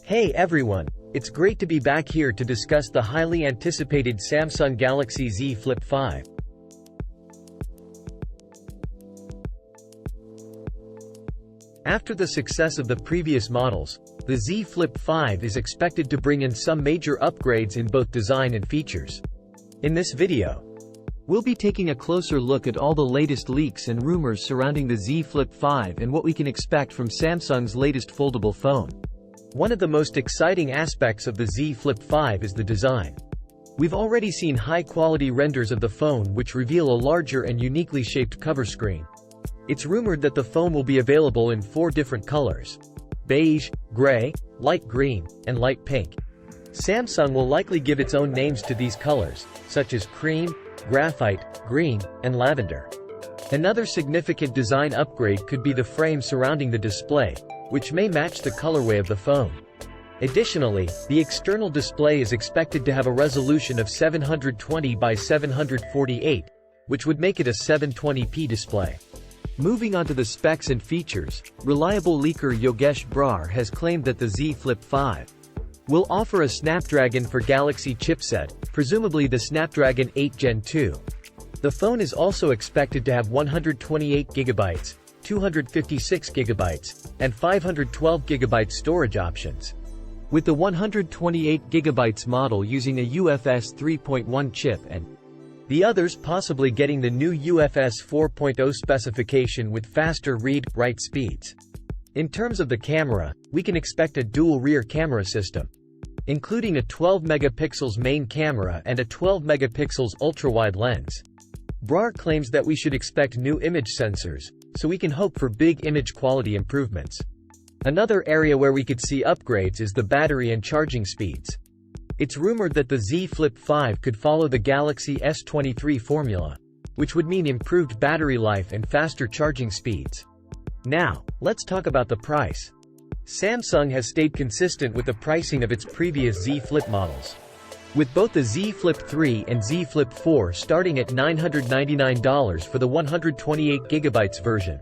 Hey everyone, it's great to be back here to discuss the highly anticipated Samsung Galaxy Z Flip 5. After the success of the previous models, the Z Flip 5 is expected to bring in some major upgrades in both design and features. In this video, we'll be taking a closer look at all the latest leaks and rumors surrounding the Z Flip 5 and what we can expect from Samsung's latest foldable phone. One of the most exciting aspects of the Z Flip 5 is the design. We've already seen high-quality renders of the phone which reveal a larger and uniquely shaped cover screen. It's rumored that the phone will be available in 4 different colors: beige, gray, light green, and light pink. Samsung will likely give its own names to these colors, such as cream, graphite, green, and lavender. Another significant design upgrade could be the frame surrounding the display, which may match the colorway of the phone. Additionally, the external display is expected to have a resolution of 720 by 748, which would make it a 720p display. Moving on to the specs and features, reliable leaker Yogesh Brar has claimed that the Z Flip 5 will offer a Snapdragon for Galaxy chipset, presumably the Snapdragon 8 Gen 2. The phone is also expected to have 128GB, 256GB, and 512GB storage options, with the 128GB model using a UFS 3.1 chip and the others possibly getting the new UFS 4.0 specification with faster read-write speeds. In terms of the camera, we can expect a dual rear camera system, including a 12MP main camera and a 12MP ultra-wide lens. Brar claims that we should expect new image sensors, so we can hope for big image quality improvements. Another area where we could see upgrades is the battery and charging speeds. It's rumored that the Z Flip 5 could follow the Galaxy S23 formula, which would mean improved battery life and faster charging speeds. Now, let's talk about the price. Samsung has stayed consistent with the pricing of its previous Z Flip models, with both the Z Flip 3 and Z Flip 4 starting at $999 for the 128GB version.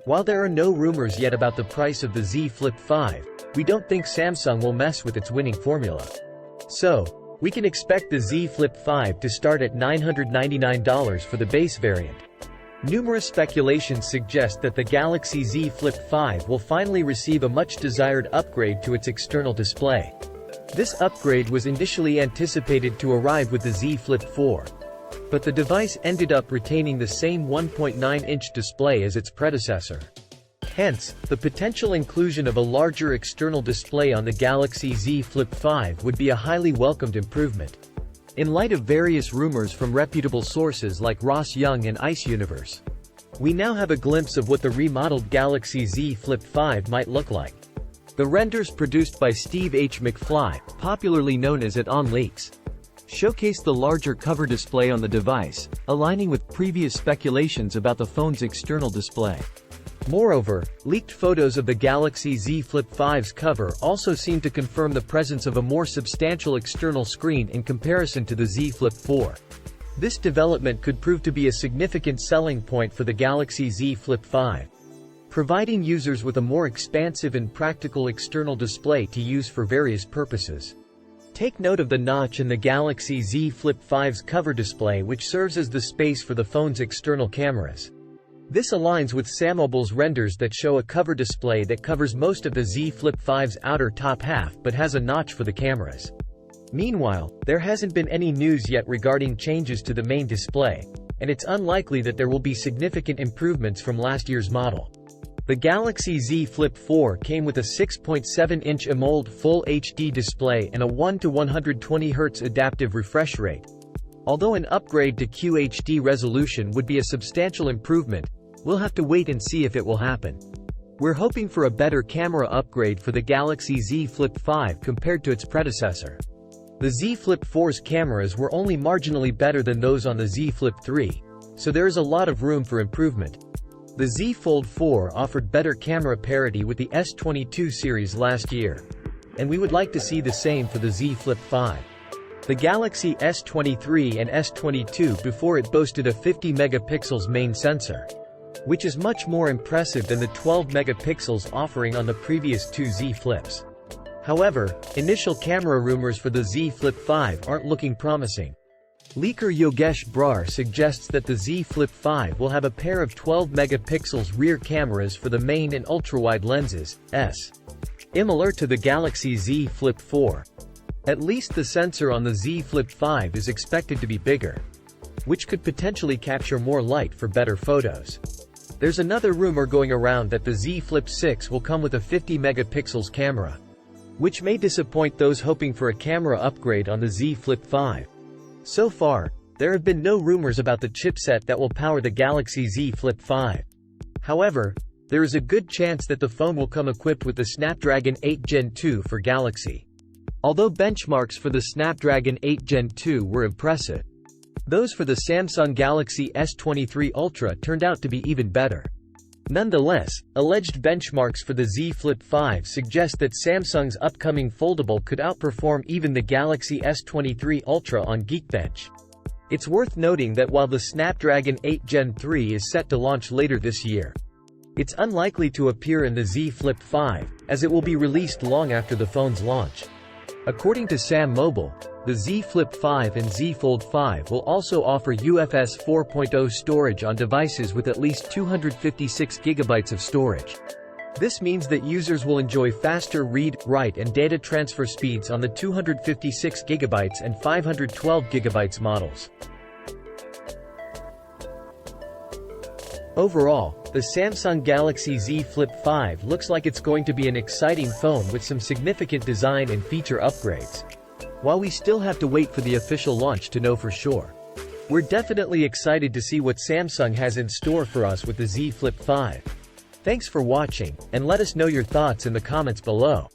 While there are no rumors yet about the price of the Z Flip 5, we don't think Samsung will mess with its winning formula. So, we can expect the Z Flip 5 to start at $999 for the base variant. Numerous speculations suggest that the Galaxy Z Flip 5 will finally receive a much-desired upgrade to its external display. This upgrade was initially anticipated to arrive with the Z Flip 4, but the device ended up retaining the same 1.9-inch display as its predecessor. Hence, the potential inclusion of a larger external display on the Galaxy Z Flip 5 would be a highly welcomed improvement. In light of various rumors from reputable sources like Ross Young and Ice Universe, we now have a glimpse of what the remodeled Galaxy Z Flip 5 might look like. The renders produced by Steve H. McFly, popularly known as @OnLeaks, showcase the larger cover display on the device, aligning with previous speculations about the phone's external display. Moreover, leaked photos of the Galaxy Z Flip 5's cover also seem to confirm the presence of a more substantial external screen in comparison to the Z Flip 4. This development could prove to be a significant selling point for the Galaxy Z Flip 5, providing users with a more expansive and practical external display to use for various purposes. Take note of the notch in the Galaxy Z Flip 5's cover display, which serves as the space for the phone's external cameras. This aligns with Samobile's renders that show a cover display that covers most of the Z Flip 5's outer top half but has a notch for the cameras. Meanwhile, there hasn't been any news yet regarding changes to the main display, and it's unlikely that there will be significant improvements from last year's model. The Galaxy Z Flip 4 came with a 6.7-inch AMOLED Full HD display and a 1:120Hz adaptive refresh rate. Although an upgrade to QHD resolution would be a substantial improvement, we'll have to wait and see if it will happen. We're hoping for a better camera upgrade for the Galaxy Z Flip 5 compared to its predecessor. The Z Flip 4's cameras were only marginally better than those on the Z Flip 3, so there is a lot of room for improvement. The Z Fold 4 offered better camera parity with the S22 series last year, and we would like to see the same for the Z Flip 5. The Galaxy S23 and S22 before it boasted a 50MP main sensor, which is much more impressive than the 12 megapixels offering on the previous two Z Flips. However, initial camera rumors for the Z Flip 5 aren't looking promising. Leaker Yogesh Brar suggests that the Z Flip 5 will have a pair of 12 megapixels rear cameras for the main and ultrawide lenses, similar to the Galaxy Z Flip 4. At least the sensor on the Z Flip 5 is expected to be bigger, which could potentially capture more light for better photos. There's another rumor going around that the Z Flip 6 will come with a 50 megapixels camera, which may disappoint those hoping for a camera upgrade on the Z Flip 5. So far, there have been no rumors about the chipset that will power the Galaxy Z Flip 5. However, there is a good chance that the phone will come equipped with the Snapdragon 8 Gen 2 for Galaxy. Although benchmarks for the Snapdragon 8 Gen 2 were impressive, those for the Samsung Galaxy S23 Ultra turned out to be even better. Nonetheless, alleged benchmarks for the Z Flip 5 suggest that Samsung's upcoming foldable could outperform even the Galaxy S23 Ultra on Geekbench. It's worth noting that while the Snapdragon 8 Gen 3 is set to launch later this year, it's unlikely to appear in the Z Flip 5, as it will be released long after the phone's launch. According to Sam Mobile, the Z Flip 5 and Z Fold 5 will also offer UFS 4.0 storage on devices with at least 256 GB of storage. This means that users will enjoy faster read, write and data transfer speeds on the 256 GB and 512 GB models. Overall, the Samsung Galaxy Z Flip 5 looks like it's going to be an exciting phone with some significant design and feature upgrades. While we still have to wait for the official launch to know for sure, we're definitely excited to see what Samsung has in store for us with the Z Flip 5. Thanks for watching, and let us know your thoughts in the comments below.